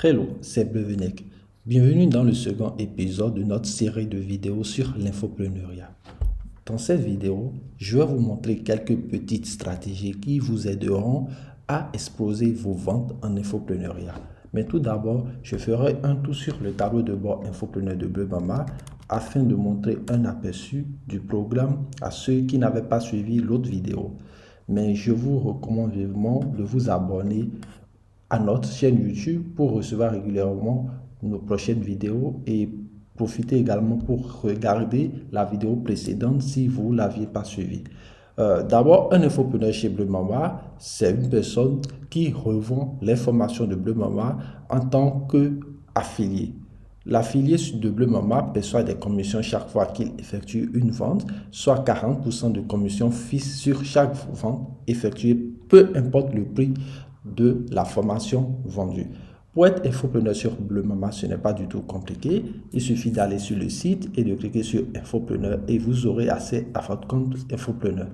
Hello, c'est Bevenek. Bienvenue dans le second épisode de notre série de vidéos sur l'infopreneuriat. Dans cette vidéo, je vais vous montrer quelques petites stratégies qui vous aideront à exploser vos ventes en infopreneuriat. Mais tout d'abord, je ferai un tour sur le tableau de bord Infopreneur de Bleu Mama afin de montrer un aperçu du programme à ceux qui n'avaient pas suivi l'autre vidéo. Mais je vous recommande vivement de vous abonner à notre chaîne YouTube pour recevoir régulièrement nos prochaines vidéos et profitez également pour regarder la vidéo précédente si vous ne l'aviez pas suivie. D'abord, un infopreneur chez Bleu Mama, c'est une personne qui revend les formations de Bleu Mama en tant qu'affilié. L'affilié de Bleu Mama perçoit des commissions chaque fois qu'il effectue une vente, soit 40% de commission fixe sur chaque vente effectuée, peu importe le prix de la formation vendue. Pour être infopreneur sur Bleu Mama, ce n'est pas du tout compliqué. Il suffit d'aller sur le site et de cliquer sur Infopreneur et vous aurez accès à votre compte Infopreneur.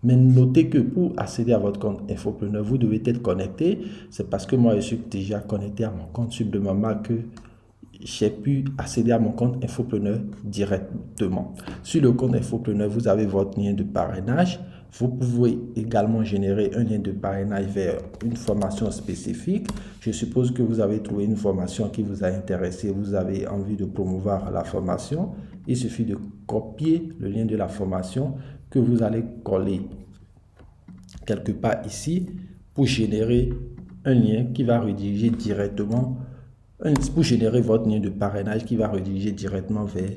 Mais notez que pour accéder à votre compte Infopreneur, vous devez être connecté. C'est parce que moi, je suis déjà connecté à mon compte sur Bleu Mama que j'ai pu accéder à mon compte Infopreneur directement. Sur le compte Infopreneur, vous avez votre lien de parrainage. Vous pouvez également générer un lien de parrainage vers une formation spécifique. Je suppose que vous avez trouvé une formation qui vous a intéressé, vous avez envie de promouvoir la formation. Il suffit de copier le lien de la formation que vous allez coller quelque part ici pour générer un lien qui va rediriger directement, pour générer votre lien de parrainage qui va rediriger directement vers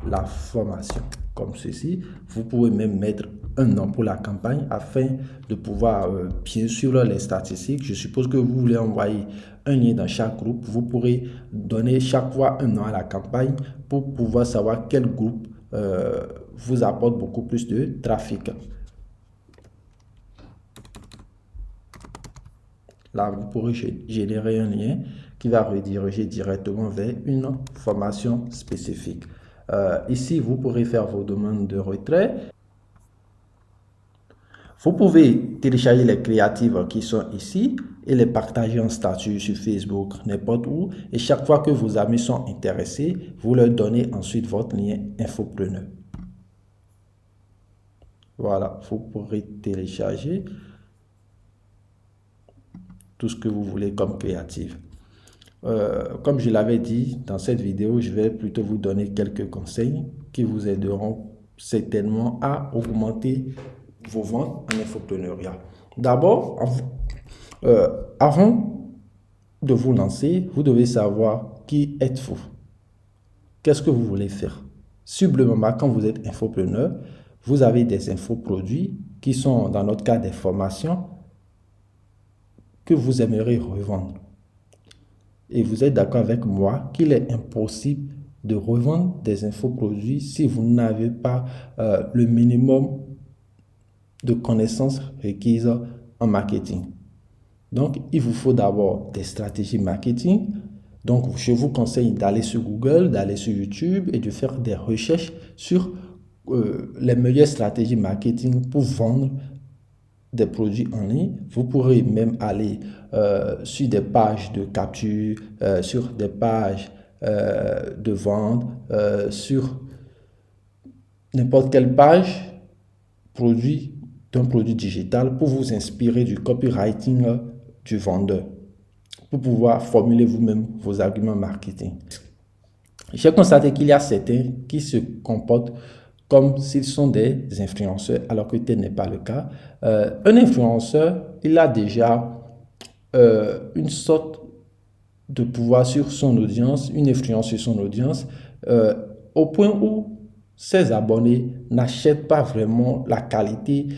la formation. Comme ceci, vous pouvez même mettre un nom pour la campagne afin de pouvoir bien sûr les statistiques. Je suppose que vous voulez envoyer un lien dans chaque groupe. Vous pourrez donner chaque fois un nom à la campagne pour pouvoir savoir quel groupe vous apporte beaucoup plus de trafic. Là, vous pourrez générer un lien qui va rediriger directement vers une formation spécifique. Ici, vous pourrez faire vos demandes de retrait. Vous pouvez télécharger les créatives qui sont ici et les partager en statut sur Facebook, n'importe où. Et chaque fois que vos amis sont intéressés, vous leur donnez ensuite votre lien Infopreneur. Voilà, vous pourrez télécharger tout ce que vous voulez comme créative. Comme je l'avais dit dans cette vidéo, je vais plutôt vous donner quelques conseils qui vous aideront certainement à augmenter vos ventes en infopreneuriat. D'abord, avant de vous lancer, vous devez savoir qui êtes-vous. Qu'est-ce que vous voulez faire? Sur Bleu Mama, quand vous êtes infopreneur, vous avez des infoproduits qui sont, dans notre cas, des formations que vous aimeriez revendre. Et vous êtes d'accord avec moi qu'il est impossible de revendre des infoproduits si vous n'avez pas le minimum de connaissances requises en marketing. Donc, il vous faut d'abord des stratégies marketing. Donc, je vous conseille d'aller sur Google, d'aller sur YouTube et de faire des recherches sur les meilleures stratégies marketing pour vendre des produits en ligne. Vous pourrez même aller sur des pages de capture, sur des pages de vente, sur n'importe quelle page d'un produit digital pour vous inspirer du copywriting du vendeur, pour pouvoir formuler vous-même vos arguments marketing. J'ai constaté qu'il y a certains qui se comportent comme s'ils sont des influenceurs, alors que tel n'est pas le cas. Un influenceur, il a déjà une sorte de pouvoir sur son audience, une influence sur son audience, au point où ses abonnés n'achètent pas vraiment la qualité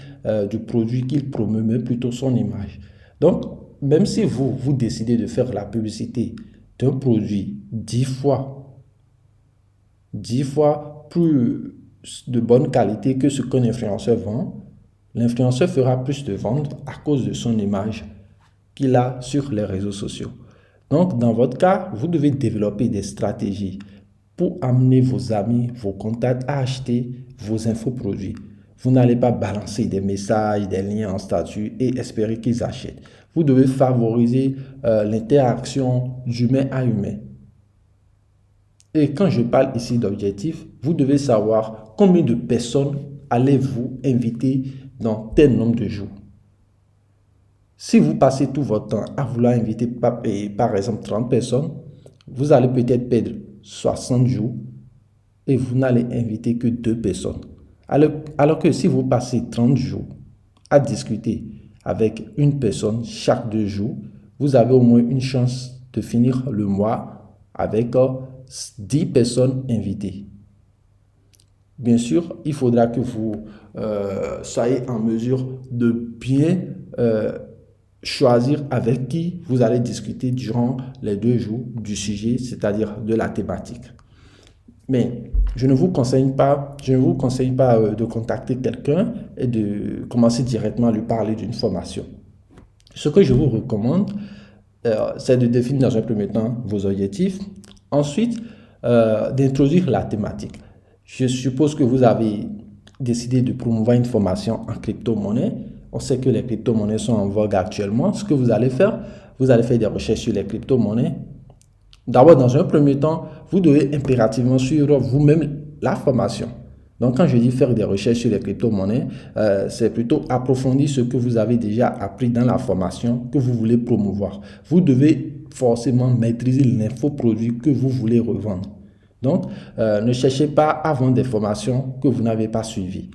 du produit qu'il promeut, mais plutôt son image. Donc, même si vous décidez de faire la publicité d'un produit 10 fois plus de bonne qualité que ce qu'un influenceur vend, l'influenceur fera plus de ventes à cause de son image qu'il a sur les réseaux sociaux. Donc, dans votre cas, vous devez développer des stratégies pour amener vos amis, vos contacts à acheter vos infoproduits. Vous n'allez pas balancer des messages, des liens en statut et espérer qu'ils achètent. Vous devez favoriser l'interaction d'humain à humain. Et quand je parle ici d'objectif, vous devez savoir combien de personnes allez-vous inviter dans tel nombre de jours. Si vous passez tout votre temps à vouloir inviter par exemple 30 personnes, vous allez peut-être perdre 60 jours et vous n'allez inviter que 2 personnes. Alors que si vous passez 30 jours à discuter avec une personne chaque 2 jours, vous avez au moins une chance de finir le mois avec 10 personnes invitées. Bien sûr, il faudra que vous soyez en mesure de bien choisir avec qui vous allez discuter durant les 2 jours du sujet, c'est-à-dire de la thématique. Mais je ne vous conseille pas de contacter quelqu'un et de commencer directement à lui parler d'une formation. Ce que je vous recommande, c'est de définir dans un premier temps vos objectifs. Ensuite, d'introduire la thématique. Je suppose que vous avez décidé de promouvoir une formation en crypto-monnaie. On sait que les crypto-monnaies sont en vogue actuellement. Ce que vous allez faire des recherches sur les crypto-monnaies. D'abord, dans un premier temps, vous devez impérativement suivre vous-même la formation. Donc, quand je dis faire des recherches sur les crypto-monnaies, c'est plutôt approfondir ce que vous avez déjà appris dans la formation que vous voulez promouvoir. Vous devez forcément maîtriser l'infoproduit que vous voulez revendre. Donc, ne cherchez pas à vendre des formations que vous n'avez pas suivies.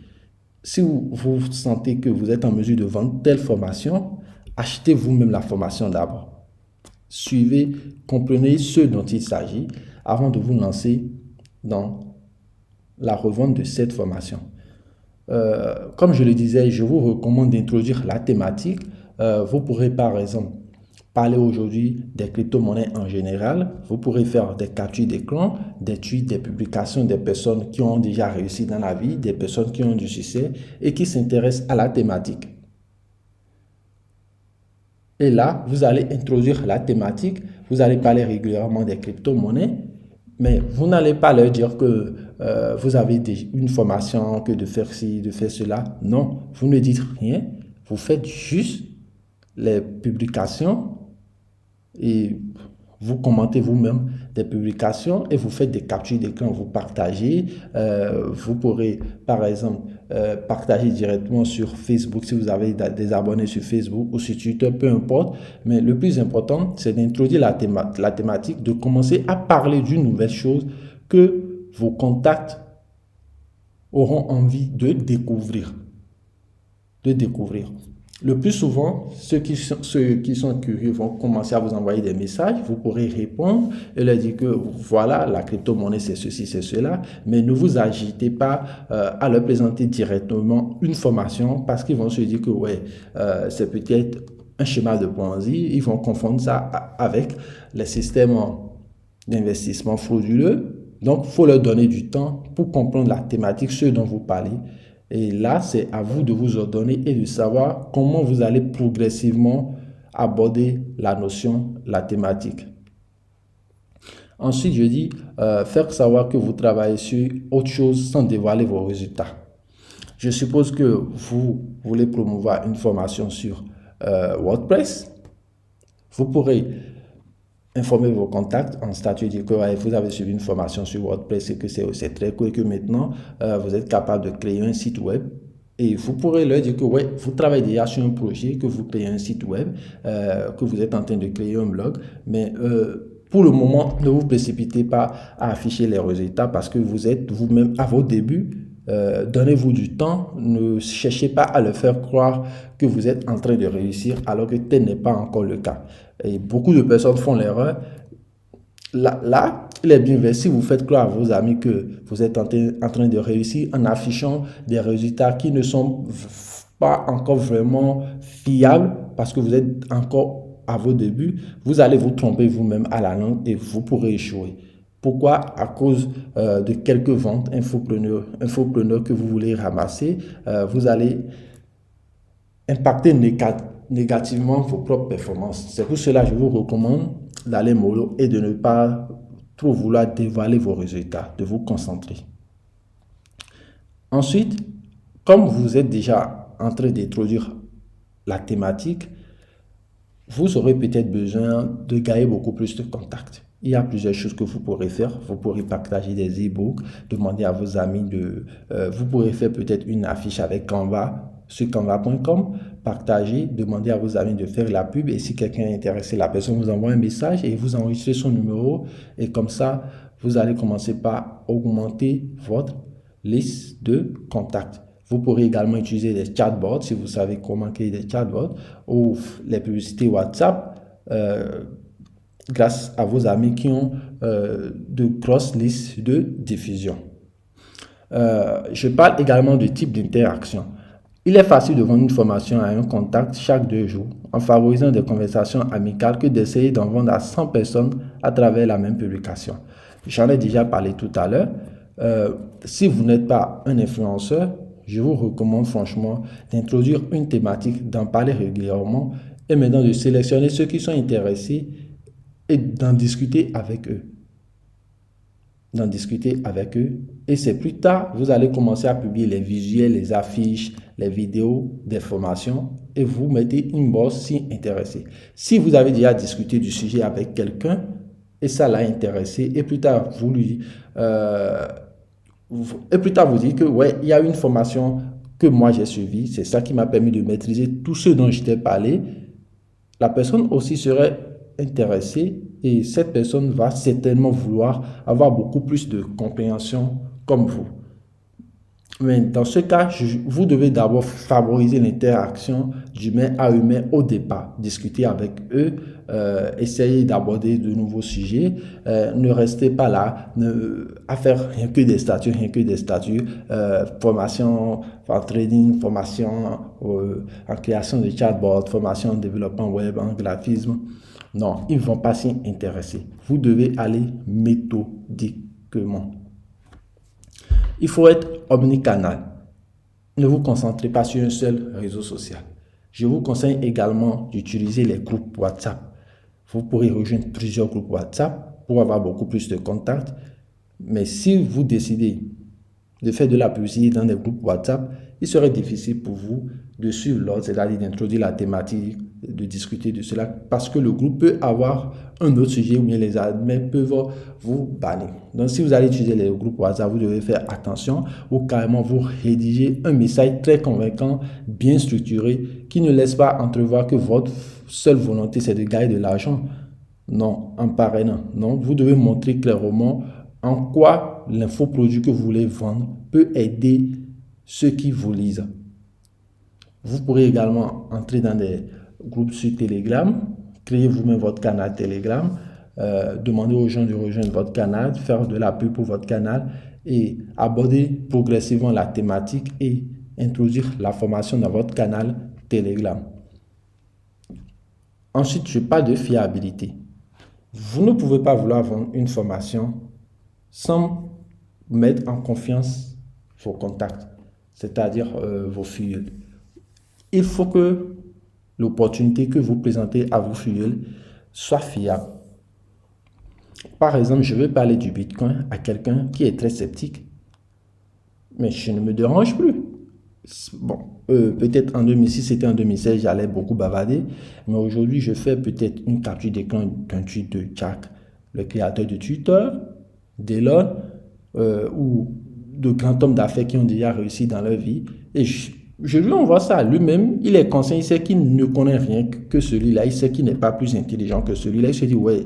Si vous sentez que vous êtes en mesure de vendre telle formation, achetez vous-même la formation d'abord. Suivez, comprenez ce dont il s'agit avant de vous lancer dans la revente de cette formation. Comme je le disais, je vous recommande d'introduire la thématique. Vous pourrez par exemple parler aujourd'hui des crypto-monnaies en général. Vous pourrez faire des captures d'écran, des tweets, des publications des personnes qui ont déjà réussi dans la vie, des personnes qui ont du succès et qui s'intéressent à la thématique. Et là, vous allez introduire la thématique, vous allez parler régulièrement des crypto-monnaies, mais vous n'allez pas leur dire que vous avez une formation, que de faire ci, de faire cela. Non, vous ne dites rien, vous faites juste les publications et vous commentez vous-même des publications et vous faites des captures d'écran, vous partagez. Vous pourrez, par exemple, partager directement sur Facebook si vous avez des abonnés sur Facebook ou sur Twitter, peu importe. Mais le plus important, c'est d'introduire la thématique, de commencer à parler d'une nouvelle chose que vos contacts auront envie de découvrir. Le plus souvent, ceux qui sont curieux vont commencer à vous envoyer des messages. Vous pourrez répondre et leur dire que voilà, la crypto-monnaie, c'est ceci, c'est cela. Mais ne vous agitez pas à leur présenter directement une formation parce qu'ils vont se dire que ouais, c'est peut-être un schéma de Ponzi. Ils vont confondre ça avec les systèmes d'investissement frauduleux. Donc, il faut leur donner du temps pour comprendre la thématique, ce dont vous parlez. Et là, c'est à vous de vous ordonner et de savoir comment vous allez progressivement aborder la notion, la thématique. Ensuite, je dis faire savoir que vous travaillez sur autre chose sans dévoiler vos résultats. Je suppose que vous voulez promouvoir une formation sur WordPress. Vous pourrez informer vos contacts en statut, dire que vous avez suivi une formation sur WordPress et que c'est très cool et que maintenant vous êtes capable de créer un site web. Et vous pourrez leur dire que ouais, vous travaillez déjà sur un projet, que vous créez un site web, que vous êtes en train de créer un blog. Mais pour le moment, ne vous précipitez pas à afficher les résultats parce que vous êtes vous-même à vos débuts. Donnez-vous du temps, ne cherchez pas à leur faire croire que vous êtes en train de réussir alors que tel n'est pas encore le cas. Et beaucoup de personnes font l'erreur. Là, il est bien vrai si vous faites croire à vos amis que vous êtes en train de réussir en affichant des résultats qui ne sont pas encore vraiment fiables parce que vous êtes encore à vos débuts, vous allez vous tromper vous-même à la langue et vous pourrez échouer. Pourquoi? À cause de quelques ventes infopreneurs que vous voulez ramasser, vous allez impacter négativement vos propres performances. C'est pour cela que je vous recommande d'aller mollo et de ne pas trop vouloir dévoiler vos résultats, de vous concentrer. Ensuite, comme vous êtes déjà en train d'introduire la thématique, vous aurez peut-être besoin de gagner beaucoup plus de contacts. Il y a plusieurs choses que vous pourrez faire. Vous pourrez partager des e-books, demander à vos amis vous pourrez faire peut-être une affiche avec Canva sur canva.com, partager, demander à vos amis de faire la pub et si quelqu'un est intéressé, la personne vous envoie un message et vous enregistrez son numéro et comme ça, vous allez commencer par augmenter votre liste de contacts. Vous pourrez également utiliser des chatbots si vous savez comment créer des chatbots ou les publicités WhatsApp grâce à vos amis qui ont de grosses listes de diffusion. Je parle également du type d'interaction. Il est facile de vendre une formation à un contact chaque 2 jours en favorisant des conversations amicales que d'essayer d'en vendre à 100 personnes à travers la même publication. J'en ai déjà parlé tout à l'heure. Si vous n'êtes pas un influenceur, je vous recommande franchement d'introduire une thématique, d'en parler régulièrement et maintenant de sélectionner ceux qui sont intéressés et d'en discuter avec eux. Et c'est plus tard, vous allez commencer à publier les visuels, les affiches, les vidéos, des formations et vous mettez une bosse si intéressé. Si vous avez déjà discuté du sujet avec quelqu'un et ça l'a intéressé et plus tard vous dites que ouais, il y a une formation que moi j'ai suivie, c'est ça qui m'a permis de maîtriser tout ce dont je t'ai parlé, la personne aussi serait intéressée et cette personne va certainement vouloir avoir beaucoup plus de compréhension comme vous. Mais dans ce cas, vous devez d'abord favoriser l'interaction d'humain à humain au départ. Discuter avec eux, essayer d'aborder de nouveaux sujets. Ne restez pas là à faire rien que des statuts, formation en trading, formation en création de chatbot, formation en développement web, en graphisme. Non, ils ne vont pas s'y intéresser. Vous devez aller méthodiquement. Il faut être omnicanal. Ne vous concentrez pas sur un seul réseau social. Je vous conseille également d'utiliser les groupes WhatsApp. Vous pourrez rejoindre plusieurs groupes WhatsApp pour avoir beaucoup plus de contacts. Mais si vous décidez de faire de la publicité dans des groupes WhatsApp, il serait difficile pour vous de suivre l'ordre, c'est-à-dire d'introduire la thématique, de discuter de cela, parce que le groupe peut avoir un autre sujet ou bien les admins peuvent vous bannir. Donc, si vous allez utiliser les groupes WhatsApp, vous devez faire attention ou carrément vous rédiger un message très convaincant, bien structuré, qui ne laisse pas entrevoir que votre seule volonté, c'est de gagner de l'argent. Non, en parrainant. Non, vous devez montrer clairement en quoi l'infoproduit que vous voulez vendre peut aider ceux qui vous lisent. Vous pourrez également entrer dans des groupes sur Telegram, créer vous-même votre canal Telegram, demander aux gens de rejoindre votre canal, faire de la pub pour votre canal et aborder progressivement la thématique et introduire la formation dans votre canal Telegram. Ensuite, je parle de fiabilité. Vous ne pouvez pas vouloir vendre une formation sans mettre en confiance vos contacts, c'est-à-dire vos filleuls. Il faut que l'opportunité que vous présentez à vos filleuls soit fiable. Par exemple, je vais parler du Bitcoin à quelqu'un qui est très sceptique, mais je ne me dérange plus. Bon, peut-être en 2006, c'était en 2016, j'allais beaucoup bavarder, mais aujourd'hui, je fais peut-être une capture d'écran d'un tweet de Jack, le créateur de Twitter, d'Elon, ou de grands hommes d'affaires qui ont déjà réussi dans leur vie, et je lui envoie ça à lui-même, il est conscient, il sait qu'il ne connaît rien que celui-là, il sait qu'il n'est pas plus intelligent que celui-là, il se dit, ouais,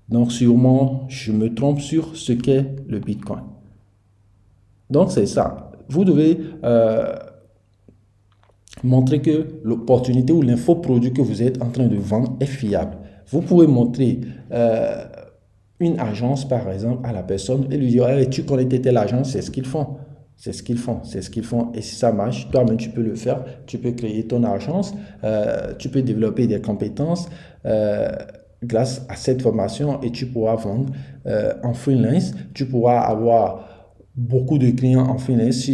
donc sûrement, je me trompe sur ce qu'est le Bitcoin. Donc c'est ça, vous devez montrer que l'opportunité ou l'infoproduit que vous êtes en train de vendre est fiable. Vous pouvez montrer une agence, par exemple, à la personne et lui dire, hey, tu connais telle agence, c'est ce qu'ils font. C'est ce qu'ils font. Et si ça marche, toi-même, tu peux le faire. Tu peux créer ton agence. Tu peux développer des compétences grâce à cette formation et tu pourras vendre en freelance. Tu pourras avoir beaucoup de clients en freelance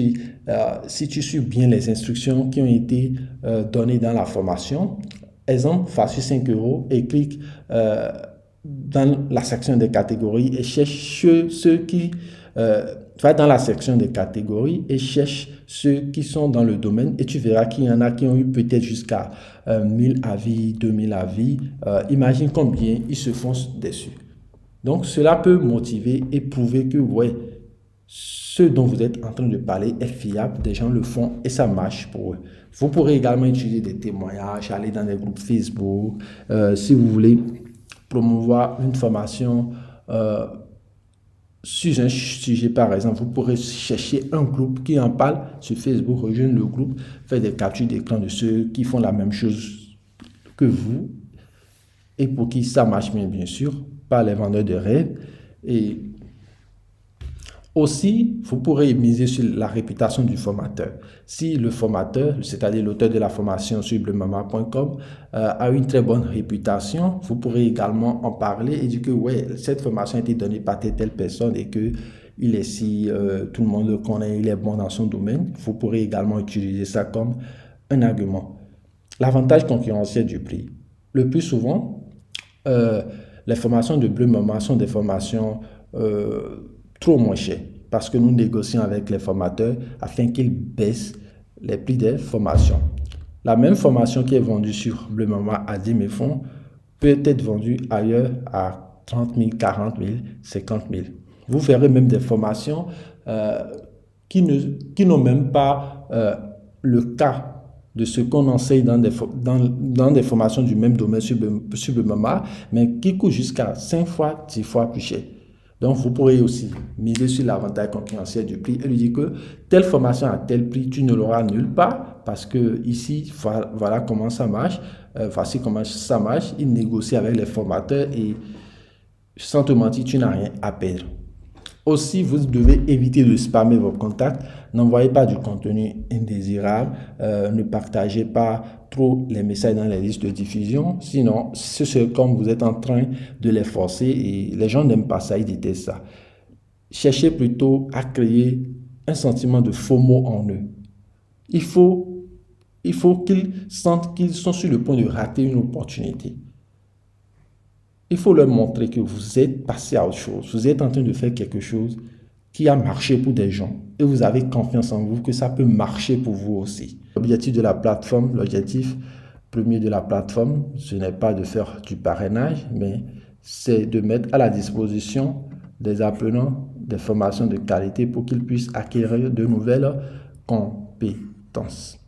si tu suis bien les instructions qui ont été données dans la formation. Exemple, facture 5 € et clique dans la section des catégories et cherche ceux qui Va dans la section des catégories et cherche ceux qui sont dans le domaine et tu verras qu'il y en a qui ont eu peut-être jusqu'à 1000 avis, 2000 avis. Imagine combien ils se font dessus. Donc, cela peut motiver et prouver que, ouais, ce dont vous êtes en train de parler est fiable, des gens le font et ça marche pour eux. Vous pourrez également utiliser des témoignages, aller dans des groupes Facebook. Si vous voulez promouvoir une formation sur un sujet, par exemple, vous pourrez chercher un groupe qui en parle sur Facebook, rejoindre le groupe, faire des captures d'écran de ceux qui font la même chose que vous et pour qui ça marche bien sûr, pas les vendeurs de rêves. Et aussi, vous pourrez miser sur la réputation du formateur. Si le formateur, c'est-à-dire l'auteur de la formation sur bleumama.com, a une très bonne réputation, vous pourrez également en parler et dire que ouais, cette formation a été donnée par telle personne et que il est si, tout le monde le connaît, il est bon dans son domaine. Vous pourrez également utiliser ça comme un argument. L'avantage concurrentiel du prix. Le plus souvent, les formations de Bleu Mama sont des formations trop moins chères parce que nous négocions avec les formateurs afin qu'ils baissent les prix des formations. La même formation qui est vendue sur Bleu Mama à 10 000 francs peut être vendue ailleurs à 30 000, 40 000, 50 000. Vous verrez même des formations qui n'ont même pas le cas de ce qu'on enseigne dans des formations du même domaine sur Bleu Mama, mais qui coûtent jusqu'à 5 fois, 10 fois plus cher. Donc, vous pourrez aussi miser sur l'avantage concurrentiel du prix et lui dire que telle formation à tel prix, tu ne l'auras nulle part parce que ici, voilà comment ça marche. Voici comment ça marche. Il négocie avec les formateurs et sans te mentir, tu n'as rien à perdre. Aussi, vous devez éviter de spammer vos contacts. N'envoyez pas du contenu indésirable. Ne partagez pas trop les messages dans les listes de diffusion. Sinon, c'est comme vous êtes en train de les forcer et les gens n'aiment pas ça, ils détestent ça. Cherchez plutôt à créer un sentiment de FOMO en eux. Il faut qu'ils sentent qu'ils sont sur le point de rater une opportunité. Il faut leur montrer que vous êtes passé à autre chose. Vous êtes en train de faire quelque chose qui a marché pour des gens. Et vous avez confiance en vous que ça peut marcher pour vous aussi. L'objectif de la plateforme, l'objectif premier de la plateforme, ce n'est pas de faire du parrainage, mais c'est de mettre à la disposition des apprenants des formations de qualité pour qu'ils puissent acquérir de nouvelles compétences.